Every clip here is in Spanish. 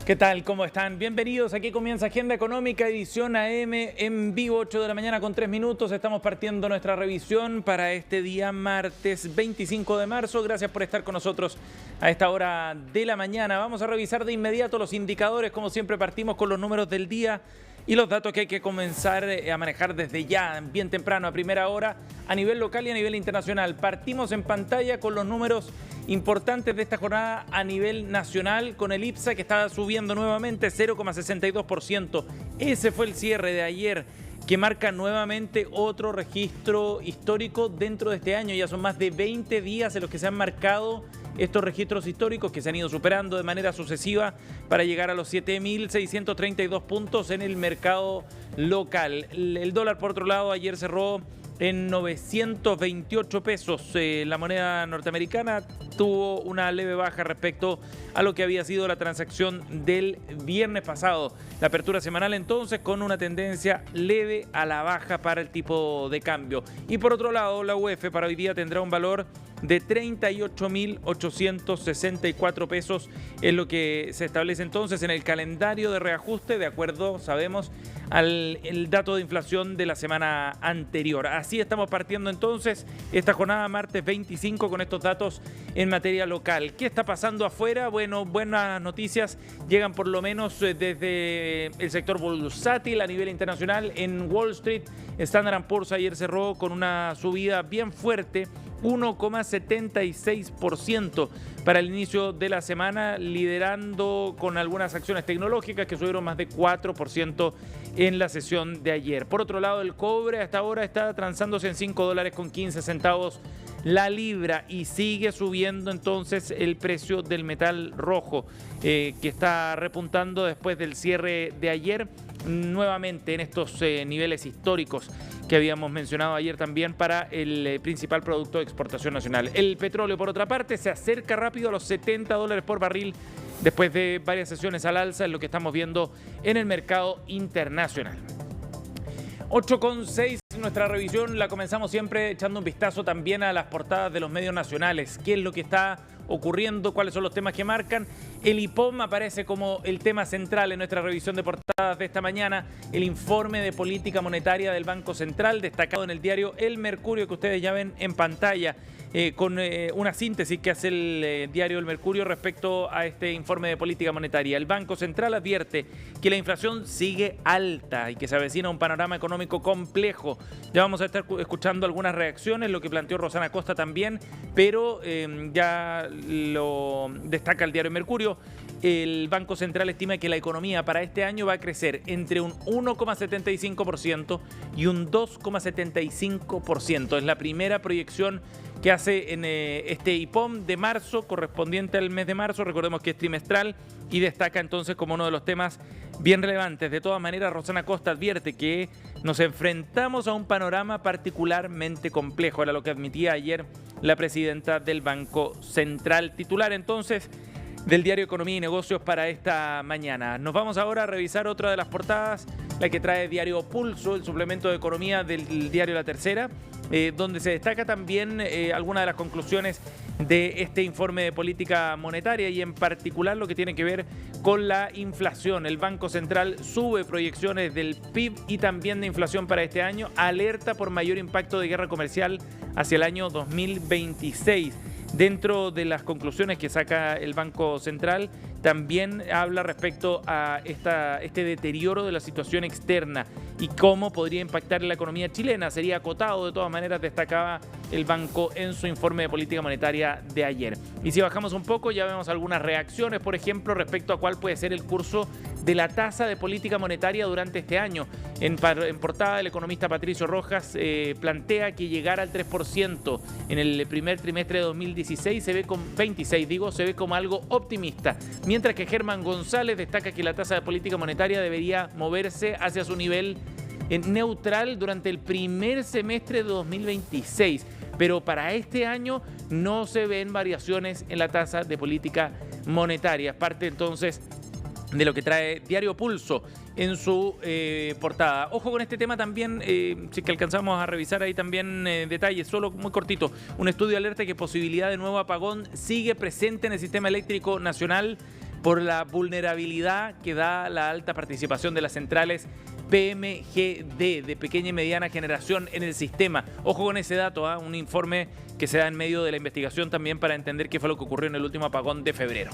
¿Qué tal? ¿Cómo están? Bienvenidos. Aquí comienza Agenda Económica, edición AM en vivo, 8 de la mañana con 3 minutos. Estamos partiendo nuestra revisión para este día martes 25 de marzo. Gracias por estar con nosotros a esta hora de la mañana. Vamos a revisar de inmediato los indicadores. Como siempre, partimos con los números del día y los datos que hay que comenzar a manejar desde ya, bien temprano, a primera hora, a nivel local y a nivel internacional. Partimos en pantalla con los números importantes de esta jornada a nivel nacional, con el IPSA que está subiendo nuevamente 0,62%. Ese fue el cierre de ayer, que marca nuevamente otro registro histórico dentro de este año. Ya son más de 20 días en los que se han marcado estos registros históricos que se han ido superando de manera sucesiva para llegar a los 7.632 puntos en el mercado local. El dólar, por otro lado, ayer cerró en 928 pesos. La moneda norteamericana tuvo una leve baja respecto a lo que había sido la transacción del viernes pasado. La apertura semanal entonces con una tendencia leve a la baja para el tipo de cambio. Y por otro lado, la UF para hoy día tendrá un valor de 38.864 pesos, es lo que se establece entonces en el calendario de reajuste, de acuerdo, sabemos, al el dato de inflación de la semana anterior. Así estamos partiendo entonces esta jornada martes 25 con estos datos en materia local. ¿Qué está pasando afuera? Bueno, buenas noticias llegan por lo menos desde el sector bursátil a nivel internacional. En Wall Street, Standard & Poor's ayer cerró con una subida bien fuerte, 1,76% para el inicio de la semana, liderando con algunas acciones tecnológicas que subieron más de 4% en la sesión de ayer. Por otro lado, el cobre hasta ahora está transándose en $5.15 la libra y sigue subiendo entonces el precio del metal rojo, que está repuntando después del cierre de ayer nuevamente en estos niveles históricos que habíamos mencionado ayer también para el principal producto de exportación nacional. El petróleo, por otra parte, se acerca rápido a los $70 por barril después de varias sesiones al alza, es lo que estamos viendo en el mercado internacional. 8,6 nuestra revisión la comenzamos siempre echando un vistazo también a las portadas de los medios nacionales. ¿Qué es lo que está ocurriendo? ¿Cuáles son los temas que marcan? El IPOM aparece como el tema central en nuestra revisión de portadas de esta mañana. El informe de política monetaria del Banco Central, destacado en el diario El Mercurio, que ustedes ya ven en pantalla, con una síntesis que hace el diario El Mercurio respecto a este informe de política monetaria. El Banco Central advierte que la inflación sigue alta y que se avecina un panorama económico complejo. Ya vamos a estar escuchando algunas reacciones, lo que planteó Rosana Costa también, pero ya lo destaca el diario El Mercurio. El Banco Central estima que la economía para este año va a crecer entre un 1,75% y un 2,75%. Es la primera proyección que hace en este IPOM de marzo, correspondiente al mes de marzo. Recordemos que es trimestral y destaca entonces como uno de los temas bien relevantes. De todas maneras, Rosana Costa advierte que nos enfrentamos a un panorama particularmente complejo. Era lo que admitía ayer la presidenta del Banco Central. Titular entonces del diario Economía y Negocios para esta mañana. Nos vamos ahora a revisar otra de las portadas, la que trae Diario Pulso, el suplemento de economía del diario La Tercera, donde se destaca también algunas de las conclusiones de este informe de política monetaria y en particular lo que tiene que ver con la inflación. El Banco Central sube proyecciones del PIB y también de inflación para este año, alerta por mayor impacto de guerra comercial hacia el año 2026. Dentro de las conclusiones que saca el Banco Central, también habla respecto a este deterioro de la situación externa y cómo podría impactar en la economía chilena. Sería acotado, de todas maneras, destacaba el banco en su informe de política monetaria de ayer. Y si bajamos un poco, ya vemos algunas reacciones, por ejemplo, respecto a cuál puede ser el curso de la tasa de política monetaria durante este año. En portada, el economista Patricio Rojas plantea que llegar al 3% en el primer trimestre de 2016 se ve como algo optimista, mientras que Germán González destaca que la tasa de política monetaria debería moverse hacia su nivel neutral durante el primer semestre de 2026. Pero para este año no se ven variaciones en la tasa de política monetaria. Parte entonces de lo que trae Diario Pulso en su portada. Ojo con este tema también, si que alcanzamos a revisar ahí también detalles, solo muy cortito. Un estudio alerta que posibilidad de nuevo apagón sigue presente en el sistema eléctrico nacional por la vulnerabilidad que da la alta participación de las centrales PMGD, de pequeña y mediana generación en el sistema. Ojo con ese dato, un informe que se da en medio de la investigación también para entender qué fue lo que ocurrió en el último apagón de febrero.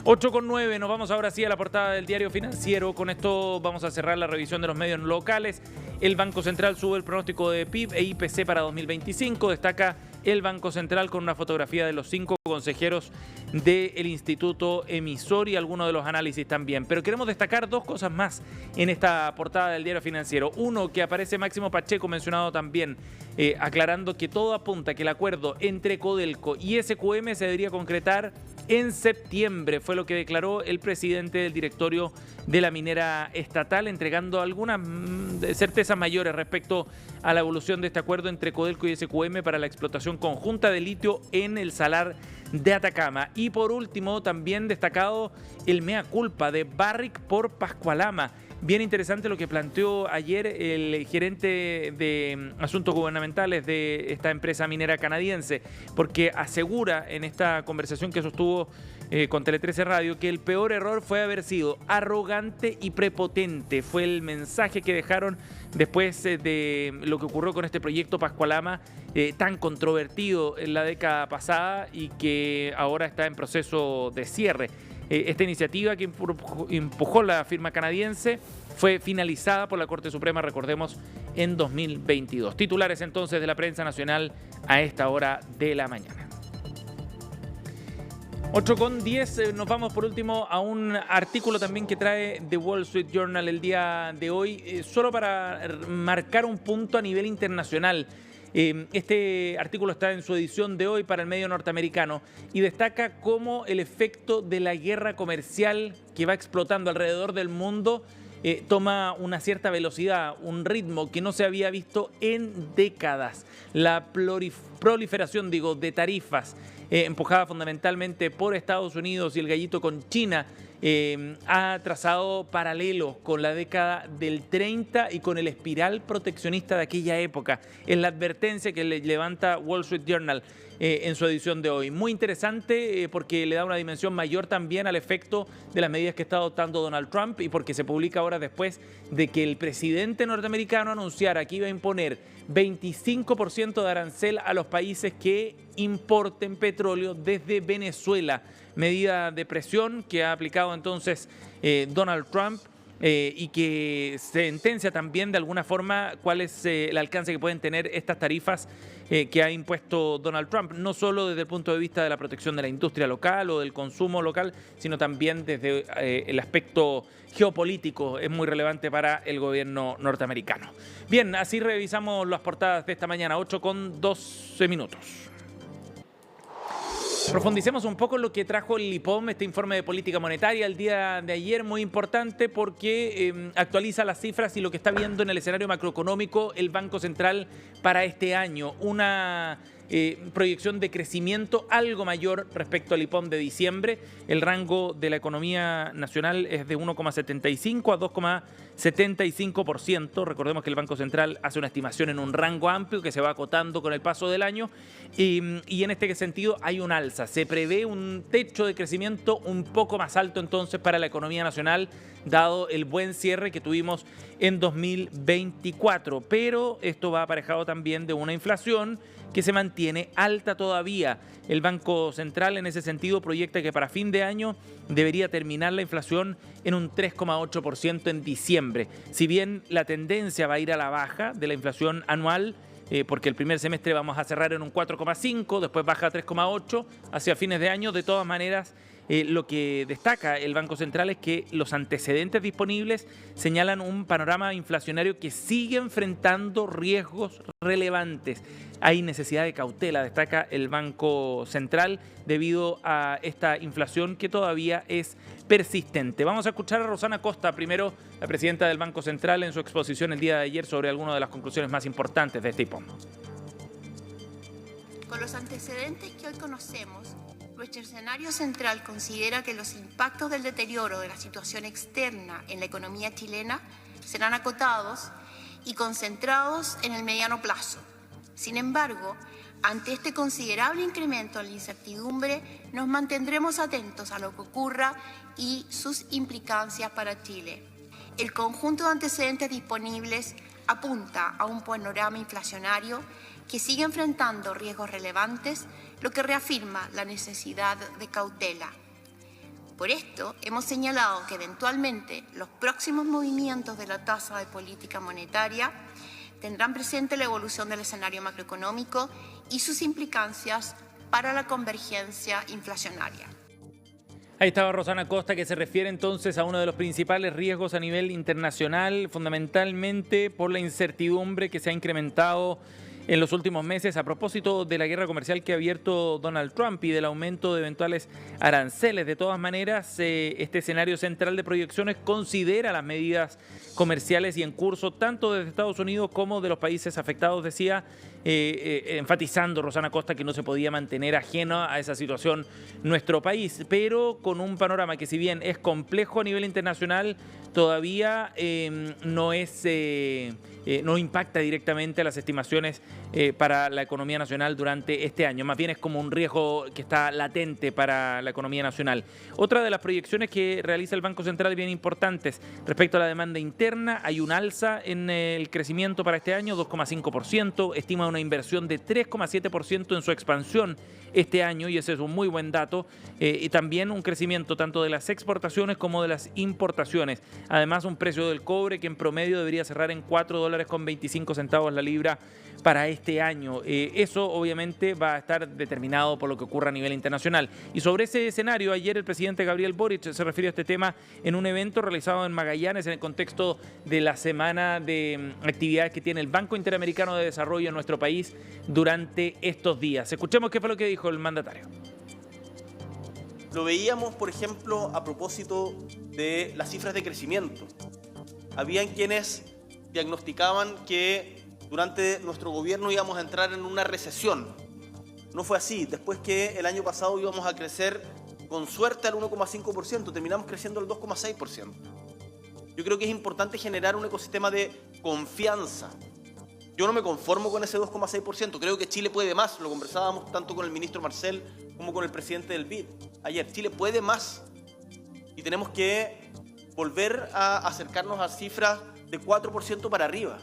8:09, nos vamos ahora sí a la portada del Diario Financiero. Con esto vamos a cerrar la revisión de los medios locales. El Banco Central sube el pronóstico de PIB e IPC para 2025. Destaca el Banco Central con una fotografía de los 5 consejeros del Instituto Emisor y algunos de los análisis también. Pero queremos destacar 2 cosas más en esta portada del Diario Financiero. Uno, que aparece Máximo Pacheco mencionado también, aclarando que todo apunta a que el acuerdo entre Codelco y SQM se debería concretar en septiembre. Fue lo que declaró el presidente del directorio de la minera estatal, entregando algunas certezas mayores respecto a la evolución de este acuerdo entre Codelco y SQM para la explotación conjunta de litio en el Salar de Atacama. Y por último, también destacado el mea culpa de Barrick por Pascualama. Bien interesante lo que planteó ayer el gerente de asuntos gubernamentales de esta empresa minera canadiense, porque asegura en esta conversación que sostuvo con Tele 13 Radio que el peor error fue haber sido arrogante y prepotente. Fue el mensaje que dejaron después de lo que ocurrió con este proyecto Pascualama, tan controvertido en la década pasada y que ahora está en proceso de cierre. Esta iniciativa que empujó la firma canadiense fue finalizada por la Corte Suprema, recordemos, en 2022. Titulares entonces de la prensa nacional a esta hora de la mañana. 8:10, nos vamos por último a un artículo también que trae The Wall Street Journal el día de hoy, solo para marcar un punto a nivel internacional. Este artículo está en su edición de hoy para el medio norteamericano y destaca cómo el efecto de la guerra comercial que va explotando alrededor del mundo toma una cierta velocidad, un ritmo que no se había visto en décadas. La proliferación, de tarifas empujada fundamentalmente por Estados Unidos y el gallito con China, ha trazado paralelos con la década del 30 y con el espiral proteccionista de aquella época. Es la advertencia que le levanta Wall Street Journal en su edición de hoy. Muy interesante porque le da una dimensión mayor también al efecto de las medidas que está adoptando Donald Trump y porque se publica horas después de que el presidente norteamericano anunciara que iba a imponer 25% de arancel a los países que importen petróleo desde Venezuela. Medida de presión que ha aplicado entonces Donald Trump y que sentencia también de alguna forma cuál es el alcance que pueden tener estas tarifas que ha impuesto Donald Trump, no solo desde el punto de vista de la protección de la industria local o del consumo local, sino también desde el aspecto geopolítico. Es muy relevante para el gobierno norteamericano. Bien, así revisamos las portadas de esta mañana, 8:12. Profundicemos un poco en lo que trajo el IPOM, este informe de política monetaria, el día de ayer, muy importante porque actualiza las cifras y lo que está viendo en el escenario macroeconómico el Banco Central para este año. Una proyección de crecimiento algo mayor respecto al IPOM de diciembre. El rango de la economía nacional es de 1,75 a 2,75%. Recordemos que el Banco Central hace una estimación en un rango amplio que se va acotando con el paso del año y en este sentido hay un alza. Se prevé un techo de crecimiento un poco más alto entonces para la economía nacional, dado el buen cierre que tuvimos en 2024. Pero esto va aparejado también de una inflación que se mantiene alta todavía. El Banco Central en ese sentido proyecta que para fin de año debería terminar la inflación en un 3,8% en diciembre. Si bien la tendencia va a ir a la baja de la inflación anual, porque el primer semestre vamos a cerrar en un 4,5, después baja a 3,8 hacia fines de año. De todas maneras, lo que destaca el Banco Central es que los antecedentes disponibles señalan un panorama inflacionario que sigue enfrentando riesgos relevantes. Hay necesidad de cautela, destaca el Banco Central, debido a esta inflación que todavía es persistente. Vamos a escuchar a Rosana Costa, primero la presidenta del Banco Central, en su exposición el día de ayer sobre algunas de las conclusiones más importantes de este IPOM. Con los antecedentes que hoy conocemos, nuestro escenario central considera que los impactos del deterioro de la situación externa en la economía chilena serán acotados y concentrados en el mediano plazo. Sin embargo, Ante este considerable incremento en la incertidumbre, nos mantendremos atentos a lo que ocurra y sus implicancias para Chile. El conjunto de antecedentes disponibles apunta a un panorama inflacionario que sigue enfrentando riesgos relevantes, lo que reafirma la necesidad de cautela. Por esto, hemos señalado que eventualmente los próximos movimientos de la tasa de política monetaria tendrán presente la evolución del escenario macroeconómico y sus implicancias para la convergencia inflacionaria. Ahí estaba Rosana Costa, que se refiere entonces a uno de los principales riesgos a nivel internacional, fundamentalmente por la incertidumbre que se ha incrementado en los últimos meses a propósito de la guerra comercial que ha abierto Donald Trump y del aumento de eventuales aranceles. De todas maneras, este escenario central de proyecciones considera las medidas comerciales y en curso tanto desde Estados Unidos como de los países afectados, decía, enfatizando Rosana Costa que no se podía mantener ajeno a esa situación nuestro país, pero con un panorama que si bien es complejo a nivel internacional, todavía no impacta directamente a las estimaciones para la economía nacional durante este año. Más bien es como un riesgo que está latente para la economía nacional. Otra de las proyecciones que realiza el Banco Central bien importantes respecto a la demanda interna, hay un alza en el crecimiento para este año, 2,5%, estima una inversión de 3,7% en su expansión este año, y ese es un muy buen dato, y también un crecimiento tanto de las exportaciones como de las importaciones. Además, un precio del cobre que en promedio debería cerrar en $4.25 la libra para este año. Eso obviamente va a estar determinado por lo que ocurra a nivel internacional. Y sobre ese escenario, ayer el presidente Gabriel Boric se refirió a este tema en un evento realizado en Magallanes en el contexto de la semana de actividades que tiene el Banco Interamericano de Desarrollo en nuestro país durante estos días. Escuchemos qué fue lo que dijo el mandatario. Lo veíamos, por ejemplo, a propósito de las cifras de crecimiento. Habían quienes diagnosticaban que durante nuestro gobierno íbamos a entrar en una recesión. No fue así. Después que el año pasado íbamos a crecer con suerte al 1,5%, terminamos creciendo al 2,6%. Yo creo que es importante generar un ecosistema de confianza. Yo no me conformo con ese 2,6%. Creo que Chile puede más. Lo conversábamos tanto con el ministro Marcel como con el presidente del BID ayer. Chile puede más. Y tenemos que volver a acercarnos a cifras de 4% para arriba.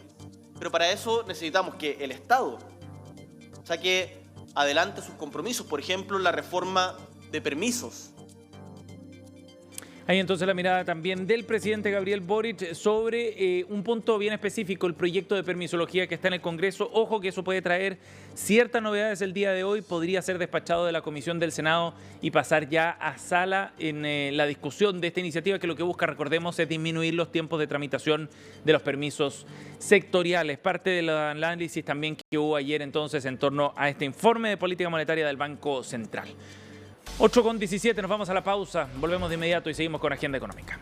Pero para eso necesitamos que el Estado saque adelante sus compromisos. Por ejemplo, la reforma de permisos. Hay entonces la mirada también del presidente Gabriel Boric sobre un punto bien específico, el proyecto de permisología que está en el Congreso. Ojo que eso puede traer ciertas novedades el día de hoy, podría ser despachado de la Comisión del Senado y pasar ya a sala en la discusión de esta iniciativa, que lo que busca, recordemos, es disminuir los tiempos de tramitación de los permisos sectoriales. Parte del análisis también que hubo ayer entonces en torno a este informe de política monetaria del Banco Central. 8:17, nos vamos a la pausa, volvemos de inmediato y seguimos con Agenda Económica.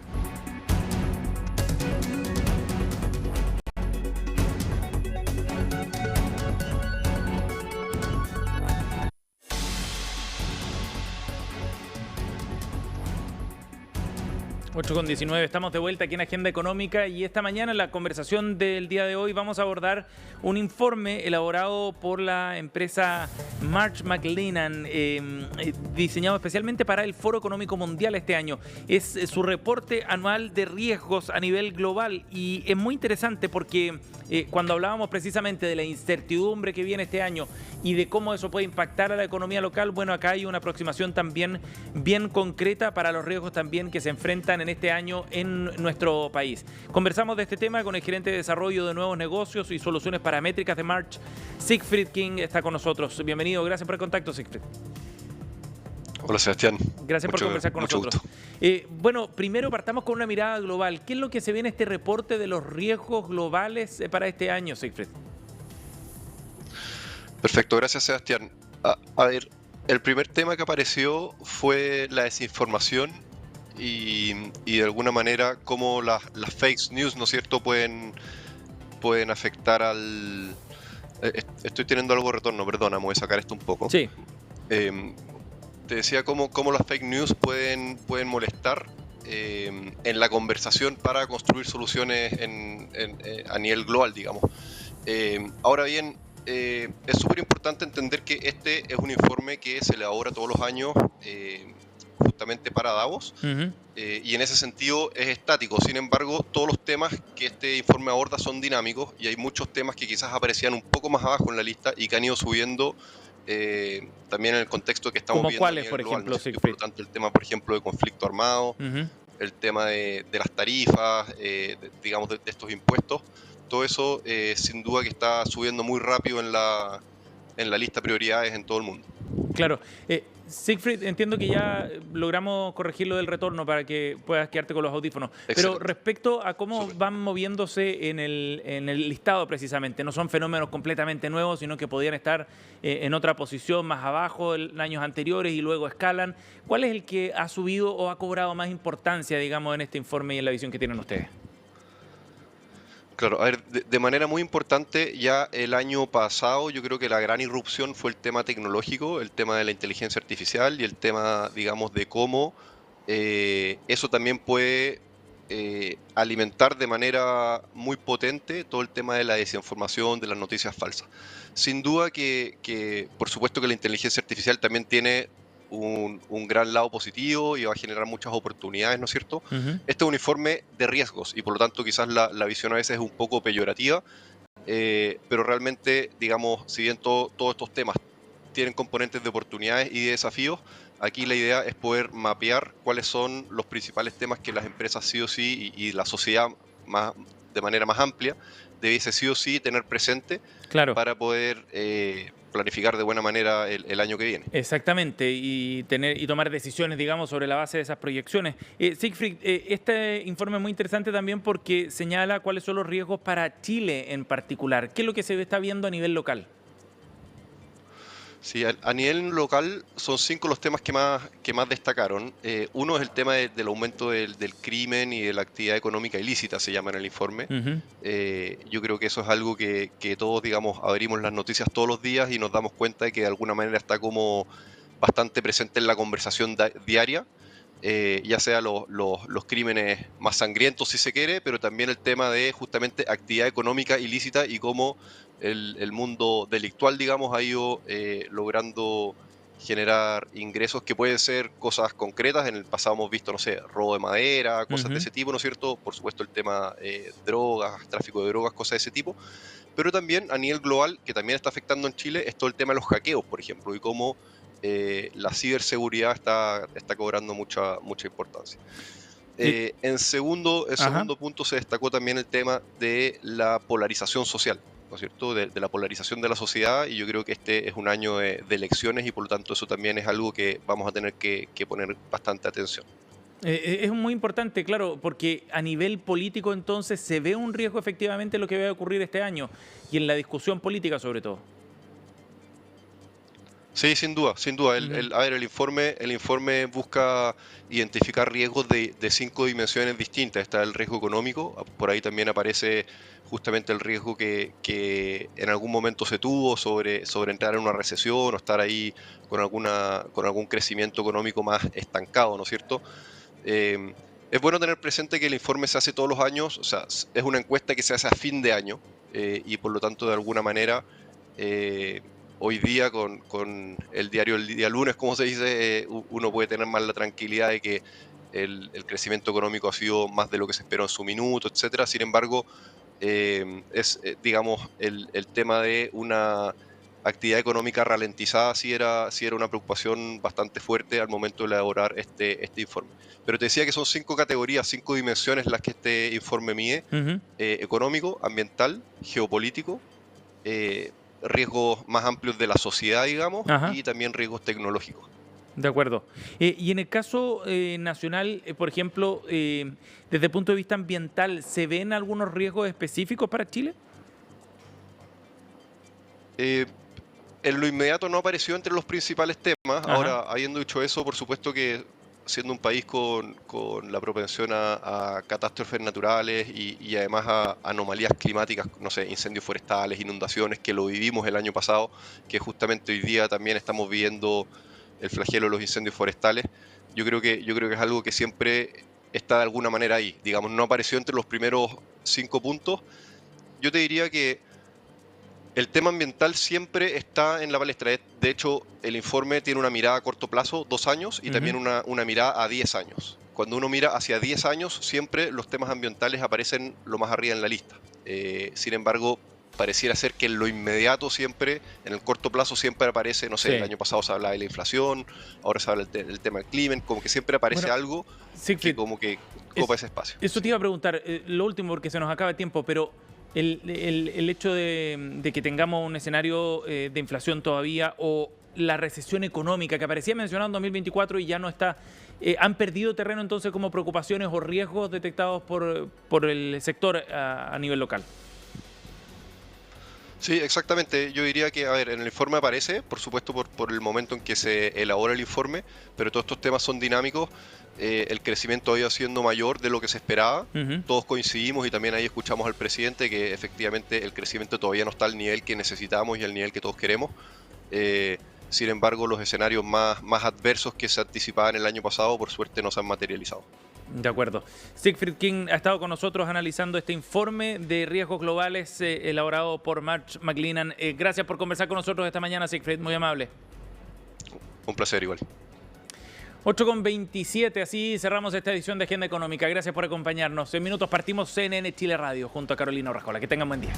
Ocho con 19, estamos de vuelta aquí en Agenda Económica y esta mañana en la conversación del día de hoy vamos a abordar un informe elaborado por la empresa Marsh McLennan, diseñado especialmente para el Foro Económico Mundial este año. Es su reporte anual de riesgos a nivel global y es muy interesante porque cuando hablábamos precisamente de la incertidumbre que viene este año y de cómo eso puede impactar a la economía local, bueno, acá hay una aproximación también bien concreta para los riesgos también que se enfrentan en este año en nuestro país. Conversamos de este tema con el gerente de desarrollo de nuevos negocios y soluciones paramétricas de Marsh, Siegfried King, está con nosotros. Bienvenido, gracias por el contacto, Siegfried. Hola, Sebastián. Gracias por conversar con nosotros. Bueno, primero partamos con una mirada global. ¿Qué es lo que se ve en este reporte de los riesgos globales para este año, Siegfried? Perfecto, gracias, Sebastián. A ver, el primer tema que apareció fue la desinformación y de alguna manera cómo las fake news, ¿no es cierto?, pueden afectar al... Estoy teniendo algo de retorno, perdona, me voy a sacar esto un poco. Sí. Te decía cómo las fake news pueden molestar en la conversación para construir soluciones a nivel global, digamos. Ahora bien, es súper importante entender que este es un informe que se elabora todos los años justamente para Davos, y en ese sentido es estático. Sin embargo, todos los temas que este informe aborda son dinámicos y hay muchos temas que quizás aparecían un poco más abajo en la lista y que han ido subiendo también en el contexto que estamos ¿Como viendo a cuáles, nivel por global, ejemplo, ¿no es cierto? Siegfried? Por lo tanto, el tema, por ejemplo, de conflicto armado, el tema de las tarifas, digamos, de estos impuestos, todo eso sin duda que está subiendo muy rápido en la lista de prioridades en todo el mundo. Claro. Siegfried, entiendo que ya logramos corregir lo del retorno para que puedas quedarte con los audífonos. Excelente. Pero respecto a cómo Súper. van moviéndose en el listado precisamente, no son fenómenos completamente nuevos, sino que podrían estar en otra posición más abajo en años anteriores y luego escalan. ¿Cuál es el que ha subido o ha cobrado más importancia, digamos, en este informe y en la visión que tienen ustedes? Claro, a ver, de manera muy importante, ya el año pasado yo creo que la gran irrupción fue el tema tecnológico, el tema de la inteligencia artificial y el tema, digamos, de cómo eso también puede alimentar de manera muy potente todo el tema de la desinformación, de las noticias falsas. Sin duda que por supuesto que la inteligencia artificial también tiene un gran lado positivo y va a generar muchas oportunidades, ¿no es cierto? Este es un informe de riesgos y por lo tanto quizás la visión a veces es un poco peyorativa, pero realmente, digamos, si bien todos estos temas tienen componentes de oportunidades y de desafíos, aquí la idea es poder mapear cuáles son los principales temas que las empresas sí o sí y la sociedad de manera más amplia debiese sí o sí tener presente, Claro. para poder planificar de buena manera el año que viene. Exactamente, y tomar decisiones, digamos, sobre la base de esas proyecciones. Siegfried, este informe es muy interesante también porque señala cuáles son los riesgos para Chile en particular. ¿Qué es lo que se está viendo a nivel local? Sí, a nivel local son 5 los temas que más destacaron. Uno es el tema del aumento del crimen y de la actividad económica ilícita, se llama en el informe. Yo creo que eso es algo que todos, digamos, abrimos las noticias todos los días y nos damos cuenta de que de alguna manera está como bastante presente en la conversación diaria. Ya sea los crímenes más sangrientos, si se quiere, pero también el tema de justamente actividad económica ilícita y cómo el mundo delictual, digamos, ha ido logrando generar ingresos que pueden ser cosas concretas. En el pasado hemos visto, no sé, robo de madera, cosas de ese tipo, ¿no es cierto? Por supuesto el tema drogas, tráfico de drogas, cosas de ese tipo. Pero también a nivel global, que también está afectando en Chile, es todo el tema de los hackeos, por ejemplo, y cómo la ciberseguridad está cobrando mucha importancia. En segundo punto se destacó también el tema de la polarización social, ¿no es cierto? De la polarización de la sociedad, y yo creo que este es un año de elecciones y por lo tanto eso también es algo que vamos a tener que poner bastante atención. Es muy importante, claro, porque a nivel político entonces se ve un riesgo efectivamente en lo que va a ocurrir este año y en la discusión política sobre todo. Sí, sin duda, sin duda. A ver, el informe busca identificar riesgos de 5 dimensiones distintas. Está el riesgo económico, por ahí también aparece justamente el riesgo que en algún momento se tuvo sobre entrar en una recesión o estar ahí con algún crecimiento económico más estancado, ¿no es cierto? Es bueno tener presente que el informe se hace todos los años, o sea, es una encuesta que se hace a fin de año, y por lo tanto de alguna manera hoy día con el diario el día lunes, como se dice, uno puede tener más la tranquilidad de que el crecimiento económico ha sido más de lo que se esperó en su minuto, etcétera. Sin embargo, digamos, el tema de una actividad económica ralentizada sí era una preocupación bastante fuerte al momento de elaborar este informe. Pero te decía que son 5 categorías, 5 dimensiones las que este informe mide: económico, ambiental, geopolítico, riesgos más amplios de la sociedad, digamos, y también riesgos tecnológicos. De acuerdo. Y en el caso nacional, por ejemplo, desde el punto de vista ambiental, ¿se ven algunos riesgos específicos para Chile? En lo inmediato no apareció entre los principales temas. Ahora, habiendo dicho eso, por supuesto que siendo un país con la propensión a catástrofes naturales y además a anomalías climáticas, no sé, incendios forestales, inundaciones, que lo vivimos el año pasado, que justamente hoy día también estamos viviendo el flagelo de los incendios forestales, yo creo que es algo que siempre está de alguna manera ahí. Digamos, no apareció entre los primeros 5 puntos. Yo te diría que El tema ambiental siempre está en la palestra. De hecho, el informe tiene una mirada a corto plazo, 2 años, y también una mirada a 10 años. Cuando uno mira hacia 10 años, siempre los temas ambientales aparecen lo más arriba en la lista. Sin embargo, pareciera ser que en lo inmediato siempre, en el corto plazo siempre aparece, no sé, Sí. el año pasado se hablaba de la inflación, ahora se habla del tema del clima, como que siempre aparece Bueno, algo Siegfried, que como que copa ese espacio. eso te iba a preguntar, lo último porque se nos acaba el tiempo, pero el hecho de que tengamos un escenario de inflación todavía o la recesión económica que aparecía mencionado en 2024 y ya no está, ¿han perdido terreno entonces como preocupaciones o riesgos detectados por el sector a nivel local? Sí, exactamente. Yo diría que, a ver, en el informe aparece, por supuesto, por el momento en que se elabora el informe, pero todos estos temas son dinámicos. El crecimiento ha ido siendo mayor de lo que se esperaba. Todos coincidimos y también ahí escuchamos al presidente que efectivamente el crecimiento todavía no está al nivel que necesitamos y al nivel que todos queremos. Sin embargo, los escenarios más adversos que se anticipaban el año pasado, por suerte, no se han materializado. De acuerdo. Siegfried King ha estado con nosotros analizando este informe de riesgos globales elaborado por Marsh McLennan. Gracias por conversar con nosotros esta mañana, Siegfried, muy amable. Un placer igual. 8:27, así cerramos esta edición de Agenda Económica. Gracias por acompañarnos. En minutos partimos CNN Chile Radio junto a Carolina Urrajola. Que tengan buen día.